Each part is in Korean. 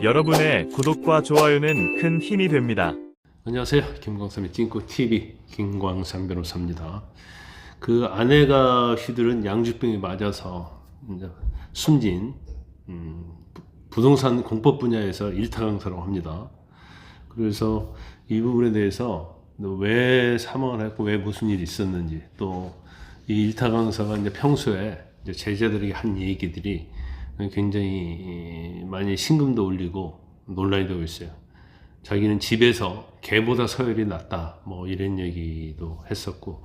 여러분의 구독과 좋아요는 큰 힘이 됩니다. 안녕하세요. 김광삼의 찡꾸TV 김광삼 변호사입니다. 그 아내가 휘두른 양주병에 맞아서 이제 숨진 부동산 공법 분야에서 일타 강사라고 합니다. 그래서 이 부분에 대해서 왜 사망을 했고 왜 무슨 일이 있었는지, 또 이 일타 강사가 이제 평소에 이제 제자들에게 한 얘기들이 굉장히 많이 신금도 울리고 논란이 되고 있어요. 자기는 집에서 개보다 서열이 낫다, 뭐 이런 얘기도 했었고,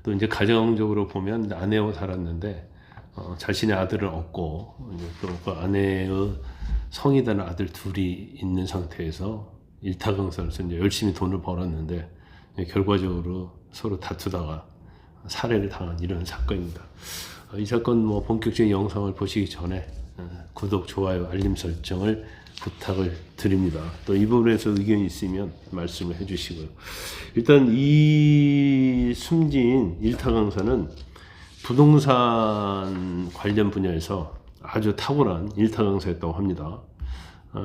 또 이제 가정적으로 보면 아내와 살았는데 자신의 아들을 얻고 또 그 아내의 성이 된 아들 둘이 있는 상태에서 일타 강사로서 이제 열심히 돈을 벌었는데 결과적으로 서로 다투다가 살해를 당한 이런 사건입니다. 이 사건 뭐 본격적인 영상을 보시기 전에 구독, 좋아요, 알림 설정을 부탁을 드립니다. 또 이 부분에서 의견이 있으면 말씀을 해주시고요. 일단 이 숨진 일타 강사는 부동산 관련 분야에서 아주 탁월한 일타 강사였다고 합니다.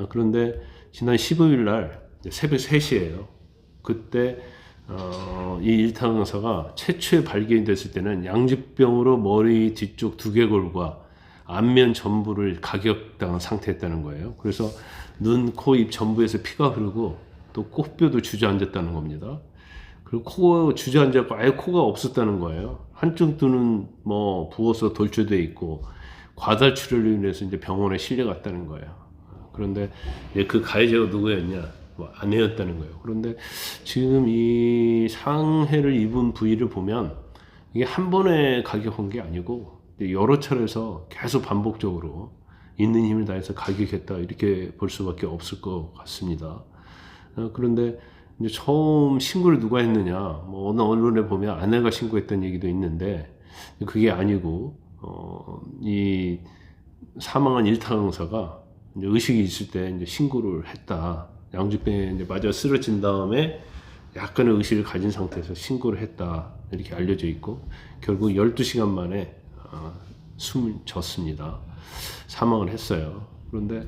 그런데 지난 15일 날 새벽 3시에요. 그때 이 일타 강사가 최초에 발견이 됐을 때는 양주병으로 머리 뒤쪽 두개골과 안면 전부를 가격당한 상태였다는 거예요. 그래서 눈, 코, 입 전부에서 피가 흐르고 또 코뼈도 주저앉았다는 겁니다. 그리고 코가 주저앉았고 아예 코가 없었다는 거예요. 한쪽 눈은 뭐 부어서 돌출돼 있고 과다출혈로 인해서 이제 병원에 실려갔다는 거예요. 그런데 그 가해자가 누구였냐? 뭐 아내였다는 거예요. 그런데 지금 이 상해를 입은 부위를 보면 이게 한 번에 가격한 게 아니고 여러 차례에서 계속 반복적으로 있는 힘을 다해서 가격했다, 이렇게 볼 수밖에 없을 것 같습니다. 그런데 이제 처음 신고를 누가 했느냐, 뭐 어느 언론에 보면 아내가 신고했다는 얘기도 있는데 그게 아니고 이 사망한 일타 강사가 이제 의식이 있을 때 이제 신고를 했다. 양주병에 이제 맞아 쓰러진 다음에 약간의 의식을 가진 상태에서 신고를 했다, 이렇게 알려져 있고 결국 12시간 만에 숨을 졌습니다. 사망을 했어요. 그런데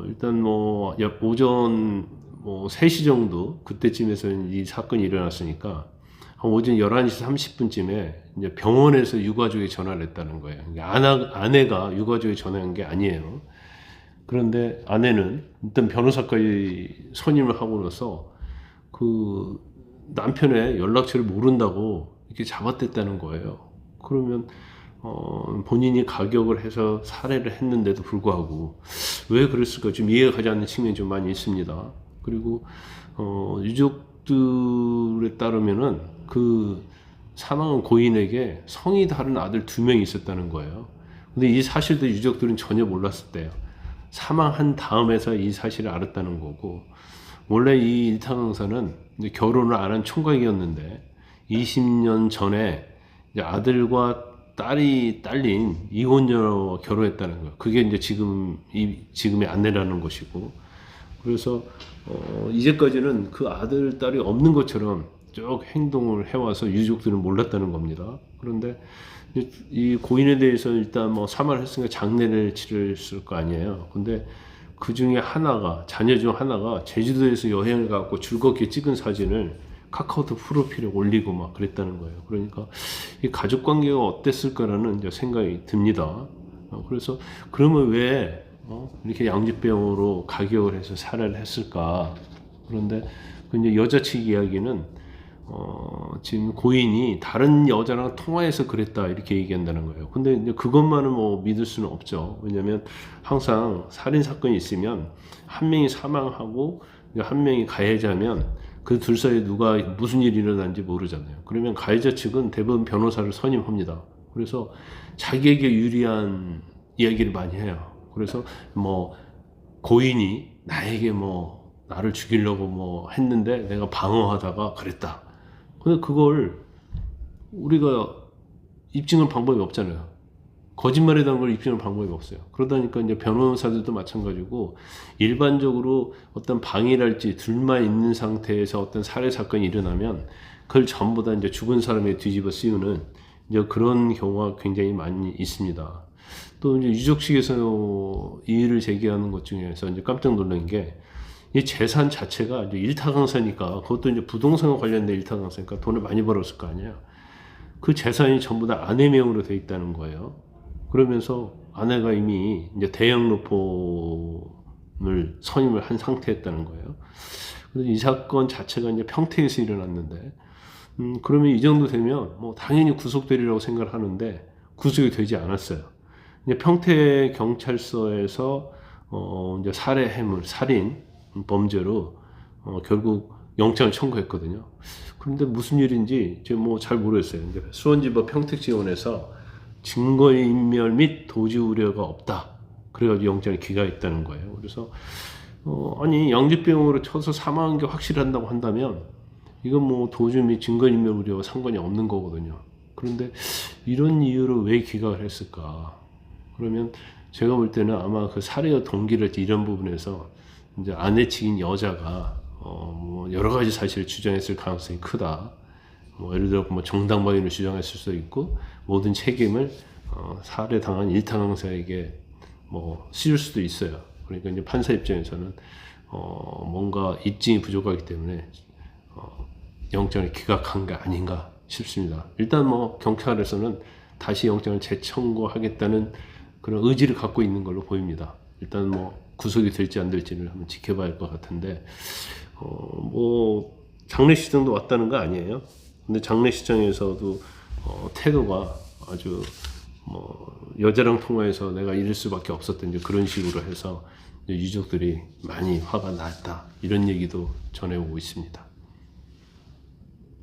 일단 뭐 오전 뭐 3시 정도 그때쯤에서 이 사건이 일어났으니까 한 오전 11시 30분쯤에 이제 병원에서 유가족에 전화를 했다는 거예요. 아내가 유가족에 전화한 게 아니에요. 그런데 아내는 일단 변호사까지 선임을 하고 나서 그 남편의 연락처를 모른다고 이렇게 잡아댔다는 거예요. 그러면 본인이 가격을 해서 살해를 했는데도 불구하고 왜 그랬을까 좀 이해가 가지 않는 측면이 좀 많이 있습니다. 그리고 유족들에 따르면은 그 사망한 고인에게 성이 다른 아들 2명이 있었다는 거예요. 근데 이 사실도 유족들은 전혀 몰랐을 때요. 사망한 다음에서 이 사실을 알았다는 거고, 원래 이 일타 강사는 이제 결혼을 안 한 총각이었는데 20년 전에 이제 아들과 딸이 딸린 이혼녀와 결혼했다는 거예요. 그게 이제 지금의 아내라는 것이고, 그래서 이제까지는 그 아들, 딸이 없는 것처럼 쭉 행동을 해와서 유족들은 몰랐다는 겁니다. 그런데 이 고인에 대해서 일단 뭐 사망을 했으니까 장례를 치렀을 거 아니에요. 근데 그 중에 하나가, 자녀 중 하나가 제주도에서 여행을 가고 즐겁게 찍은 사진을 카카오톡 프로필에 올리고 막 그랬다는 거예요. 그러니까 이 가족 관계가 어땠을까라는 이제 생각이 듭니다. 그래서 그러면 왜 이렇게 양주병으로 가격을 해서 살해를 했을까? 그런데 이제 여자 측 이야기는 지금 고인이 다른 여자랑 통화해서 그랬다, 이렇게 얘기한다는 거예요. 근데 이제 그것만은 뭐 믿을 수는 없죠. 왜냐면 항상 살인 사건이 있으면 한 명이 사망하고 한 명이 가해자면 그 둘 사이에 누가 무슨 일이 일어난지 모르잖아요. 그러면 가해자 측은 대부분 변호사를 선임합니다. 그래서 자기에게 유리한 이야기를 많이 해요. 그래서 뭐 고인이 나에게 뭐 나를 죽이려고 뭐 했는데 내가 방어하다가 그랬다. 근데 그걸 우리가 입증할 방법이 없잖아요. 거짓말에 대한 걸 입증할 방법이 없어요. 그러다 보니까 이제 변호사들도 마찬가지고 일반적으로 어떤 방해랄지 둘만 있는 상태에서 어떤 살해 사건이 일어나면 그걸 전부 다 이제 죽은 사람에 뒤집어 씌우는 이제 그런 경우가 굉장히 많이 있습니다. 또 이제 유족 측에서 이의를 제기하는 것 중에서 이제 깜짝 놀란 게 이 재산 자체가 이제 일타강사니까 그것도 이제 부동산과 관련된 일타강사니까 돈을 많이 벌었을 거 아니에요. 그 재산이 전부 다 아내 명으로 돼 있다는 거예요. 그러면서 아내가 이미 이제 대형 로펌을 선임을 한 상태였다는 거예요. 그래서 이 사건 자체가 이제 평택에서 일어났는데, 그러면 이 정도 되면 뭐 당연히 구속되리라고 생각을 하는데 구속이 되지 않았어요. 이제 평택 경찰서에서 이제 살해 해물, 살인 범죄로 결국 영장을 청구했거든요. 그런데 무슨 일인지 제가 뭐 잘 모르겠어요. 이제 수원지법 평택지원에서 증거인멸 및 도주 우려가 없다. 그래가지고 영장이 기각했다는 거예요. 그래서 아니 양주병으로 쳐서 사망한 게 확실한다고 한다면 이건 뭐 도주 및 증거인멸 우려와 상관이 없는 거거든요. 그런데 이런 이유로 왜 기각을 했을까? 그러면 제가 볼 때는 아마 그 살해의 동기를 이런 부분에서 이제 아내 측인 여자가 뭐 여러 가지 사실을 주장했을 가능성이 크다. 뭐 예를 들어 뭐 정당방위를 주장했을 수도 있고 모든 책임을 살해당한 일타강사에게 뭐 씌울 수도 있어요. 그러니까 이제 판사 입장에서는 뭔가 입증이 부족하기 때문에 영장을 기각한 게 아닌가 싶습니다. 일단 뭐 경찰에서는 다시 영장을 재청구하겠다는 그런 의지를 갖고 있는 걸로 보입니다. 일단 뭐 구속이 될지 안 될지를 한번 지켜봐야 할 것 같은데 뭐 장례식장도 왔다는 거 아니에요. 근데 장례식장에서도 태도가 아주 뭐 여자랑 통화해서 내가 이럴 수밖에 없었던 이제 그런 식으로 해서 유족들이 많이 화가 났다 이런 얘기도 전해오고 있습니다.